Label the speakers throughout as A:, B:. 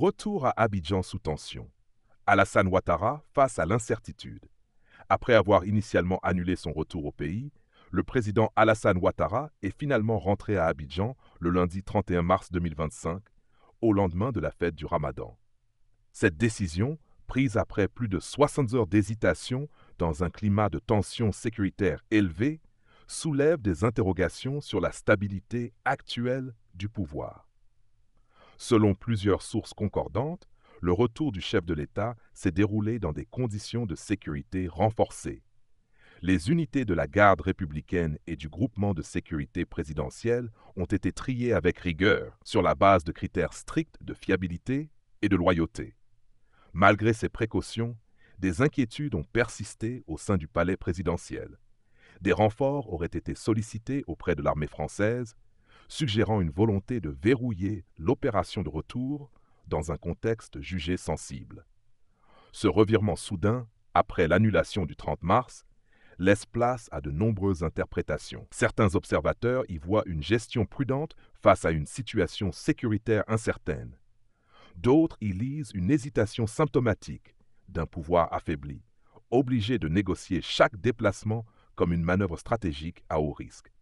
A: Retour à Abidjan sous tension. Alassane Ouattara face à l'incertitude. Après avoir initialement annulé son retour au pays, le président Alassane Ouattara est finalement rentré à Abidjan le lundi 31 mars 2025, au lendemain de la fête du Ramadan. Cette décision, prise après plus de 60 heures d'hésitation dans un climat de tension sécuritaire élevé, soulève des interrogations sur la stabilité actuelle du pouvoir. Selon plusieurs sources concordantes, le retour du chef de l'État s'est déroulé dans des conditions de sécurité renforcées. Les unités de la garde républicaine et du groupement de sécurité présidentielle ont été triées avec rigueur sur la base de critères stricts de fiabilité et de loyauté. Malgré ces précautions, des inquiétudes ont persisté au sein du palais présidentiel. Des renforts auraient été sollicités auprès de l'armée française, suggérant une volonté de verrouiller l'opération de retour dans un contexte jugé sensible. Ce revirement soudain, après l'annulation du 30 mars, laisse place à de nombreuses interprétations. Certains observateurs y voient une gestion prudente face à une situation sécuritaire incertaine. D'autres y lisent une hésitation symptomatique d'un pouvoir affaibli, obligé de négocier chaque déplacement comme une manœuvre stratégique à haut risque.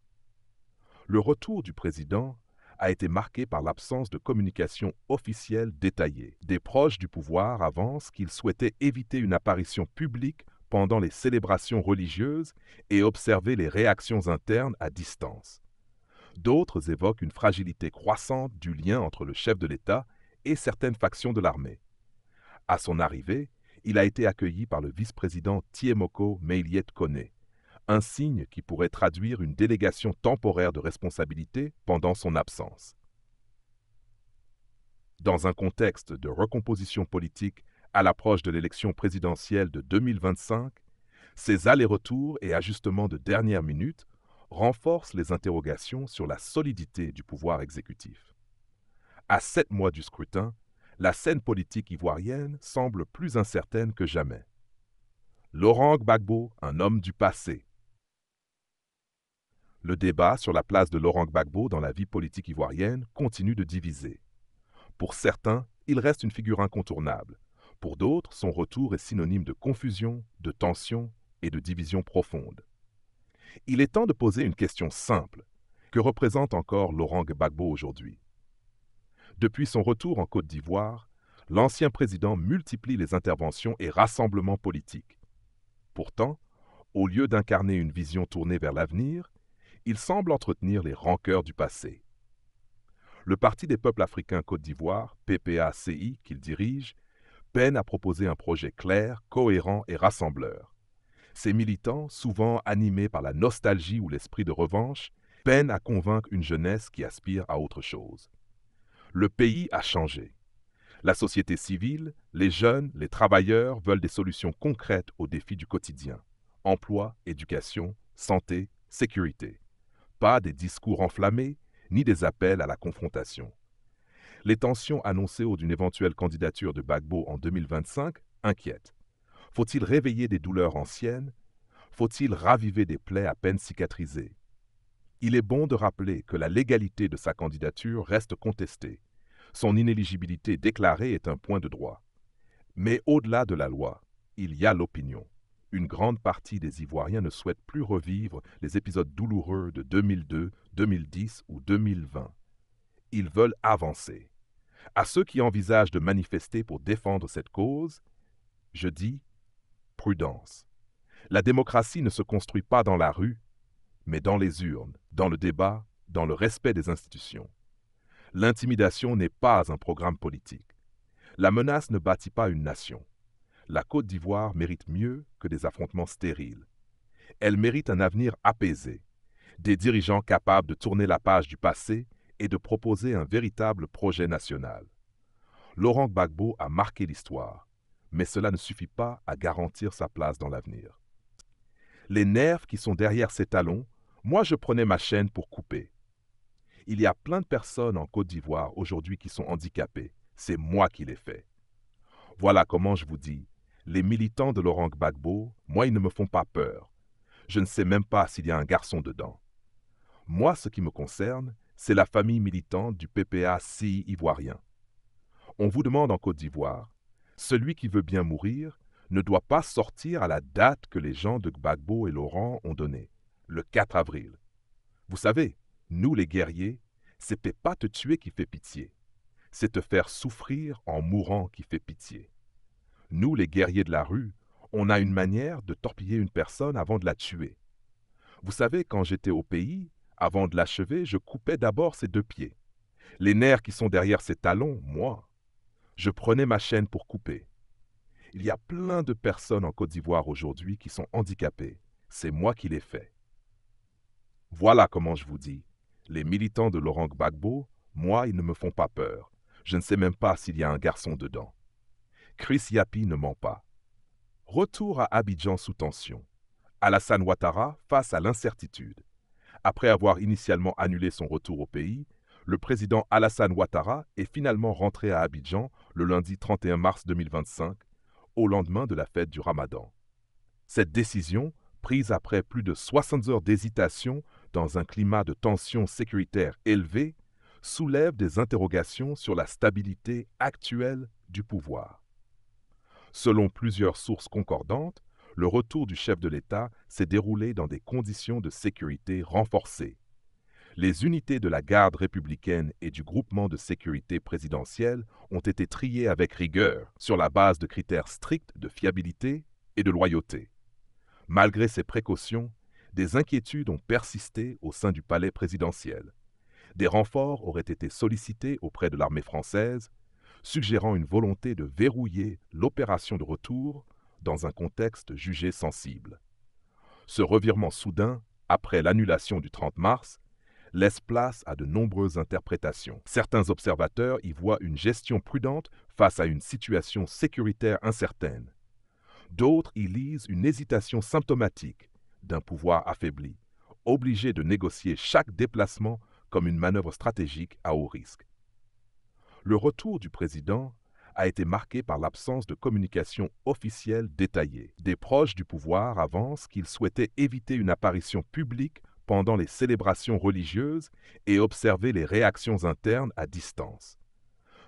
A: Le retour du président a été marqué par l'absence de communication officielle détaillée. Des proches du pouvoir avancent qu'il souhaitait éviter une apparition publique pendant les célébrations religieuses et observer les réactions internes à distance. D'autres évoquent une fragilité croissante du lien entre le chef de l'État et certaines factions de l'armée. À son arrivée, il a été accueilli par le vice-président Tiemoko Meiliet Kone, un signe qui pourrait traduire une délégation temporaire de responsabilité pendant son absence. Dans un contexte de recomposition politique à l'approche de l'élection présidentielle de 2025, ces allers-retours et ajustements de dernière minute renforcent les interrogations sur la solidité du pouvoir exécutif. À 7 mois du scrutin, la scène politique ivoirienne semble plus incertaine que jamais. Laurent Gbagbo, un homme du passé. Le débat sur la place de Laurent Gbagbo dans la vie politique ivoirienne continue de diviser. Pour certains, il reste une figure incontournable. Pour d'autres, son retour est synonyme de confusion, de tension et de division profonde. Il est temps de poser une question simple. Que représente encore Laurent Gbagbo aujourd'hui? Depuis son retour en Côte d'Ivoire, l'ancien président multiplie les interventions et rassemblements politiques. Pourtant, au lieu d'incarner une vision tournée vers l'avenir, il semble entretenir les rancœurs du passé. Le Parti des peuples africains Côte d'Ivoire, PPACI, qu'il dirige, peine à proposer un projet clair, cohérent et rassembleur. Ses militants, souvent animés par la nostalgie ou l'esprit de revanche, peinent à convaincre une jeunesse qui aspire à autre chose. Le pays a changé. La société civile, les jeunes, les travailleurs veulent des solutions concrètes aux défis du quotidien. Emploi, éducation, santé, sécurité. Pas des discours enflammés, ni des appels à la confrontation. Les tensions annoncées d'une éventuelle candidature de Gbagbo en 2025 inquiètent. Faut-il réveiller des douleurs anciennes? Faut-il raviver des plaies à peine cicatrisées? Il est bon de rappeler que la légalité de sa candidature reste contestée. Son inéligibilité déclarée est un point de droit. Mais au-delà de la loi, il y a l'opinion. Une grande partie des Ivoiriens ne souhaitent plus revivre les épisodes douloureux de 2002, 2010 ou 2020. Ils veulent avancer. À ceux qui envisagent de manifester pour défendre cette cause, je dis prudence. La démocratie ne se construit pas dans la rue, mais dans les urnes, dans le débat, dans le respect des institutions. L'intimidation n'est pas un programme politique. La menace ne bâtit pas une nation. La Côte d'Ivoire mérite mieux que des affrontements stériles. Elle mérite un avenir apaisé, des dirigeants capables de tourner la page du passé et de proposer un véritable projet national. Laurent Gbagbo a marqué l'histoire, mais cela ne suffit pas à garantir sa place dans l'avenir. Les nerfs qui sont derrière ces talons, moi je prenais ma chaîne pour couper. Il y a plein de personnes en Côte d'Ivoire aujourd'hui qui sont handicapées. C'est moi qui les fais. Voilà comment je vous dis, les militants de Laurent Gbagbo, moi ils ne me font pas peur. Je ne sais même pas s'il y a un garçon dedans. Moi, ce qui me concerne, c'est la famille militante du PPA-CI ivoirien. On vous demande en Côte d'Ivoire, celui qui veut bien mourir ne doit pas sortir à la date que les gens de Gbagbo et Laurent ont donnée, le 4 avril. Vous savez, nous les guerriers, c'est pas te tuer qui fait pitié, c'est te faire souffrir en mourant qui fait pitié. Nous les guerriers de la rue, on a une manière de torpiller une personne avant de la tuer. Vous savez, quand j'étais au pays, avant de l'achever, je coupais d'abord ses 2 pieds. Les nerfs qui sont derrière ses talons, moi, je prenais ma chaîne pour couper. Il y a plein de personnes en Côte d'Ivoire aujourd'hui qui sont handicapées. C'est moi qui les fais. Voilà comment je vous dis. Les militants de Laurent Gbagbo, moi, ils ne me font pas peur. Je ne sais même pas s'il y a un garçon dedans. Chris Yapi ne ment pas. Retour à Abidjan sous tension. Alassane Ouattara face à l'incertitude. Après avoir initialement annulé son retour au pays, le président Alassane Ouattara est finalement rentré à Abidjan le lundi 31 mars 2025, au lendemain de la fête du Ramadan. Cette décision, prise après plus de 60 heures d'hésitation dans un climat de tension sécuritaire élevée, soulève des interrogations sur la stabilité actuelle du pouvoir. Selon plusieurs sources concordantes, le retour du chef de l'État s'est déroulé dans des conditions de sécurité renforcées. Les unités de la garde républicaine et du groupement de sécurité présidentielle ont été triées avec rigueur sur la base de critères stricts de fiabilité et de loyauté. Malgré ces précautions, des inquiétudes ont persisté au sein du palais présidentiel. Des renforts auraient été sollicités auprès de l'armée française, suggérant une volonté de verrouiller l'opération de retour dans un contexte jugé sensible. Ce revirement soudain, après l'annulation du 30 mars, laisse place à de nombreuses interprétations. Certains observateurs y voient une gestion prudente face à une situation sécuritaire incertaine. D'autres y lisent une hésitation symptomatique d'un pouvoir affaibli, obligé de négocier chaque déplacement comme une manœuvre stratégique à haut risque. Le retour du président a été marqué par l'absence de communication officielle détaillée. Des proches du pouvoir avancent qu'ils souhaitaient éviter une apparition publique pendant les célébrations religieuses et observer les réactions internes à distance.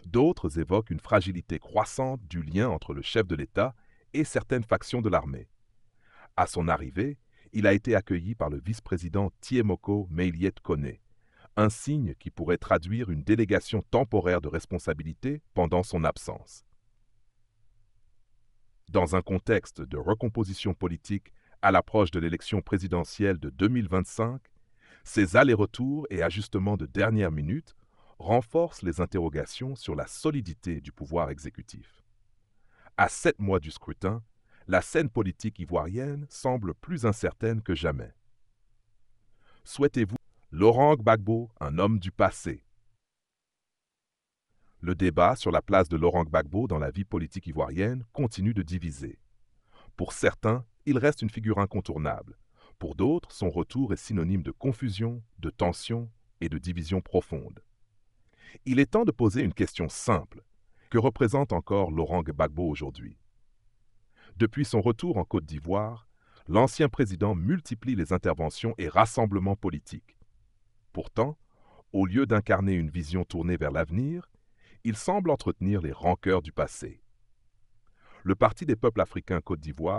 A: D'autres évoquent une fragilité croissante du lien entre le chef de l'État et certaines factions de l'armée. À son arrivée, il a été accueilli par le vice-président Thiemoko Meiliet Koné, un signe qui pourrait traduire une délégation temporaire de responsabilité pendant son absence. Dans un contexte de recomposition politique à l'approche de l'élection présidentielle de 2025, ces allers-retours et ajustements de dernière minute renforcent les interrogations sur la solidité du pouvoir exécutif. À 7 mois du scrutin, la scène politique ivoirienne semble plus incertaine que jamais. Souhaitez-vous Laurent Gbagbo, un homme du passé? Le débat sur la place de Laurent Gbagbo dans la vie politique ivoirienne continue de diviser. Pour certains, il reste une figure incontournable. Pour d'autres, son retour est synonyme de confusion, de tension et de division profonde. Il est temps de poser une question simple. Que représente encore Laurent Gbagbo aujourd'hui? Depuis son retour en Côte d'Ivoire, l'ancien président multiplie les interventions et rassemblements politiques. Pourtant, au lieu d'incarner une vision tournée vers l'avenir, il semble entretenir les rancœurs du passé. Le Parti des peuples africains Côte d'Ivoire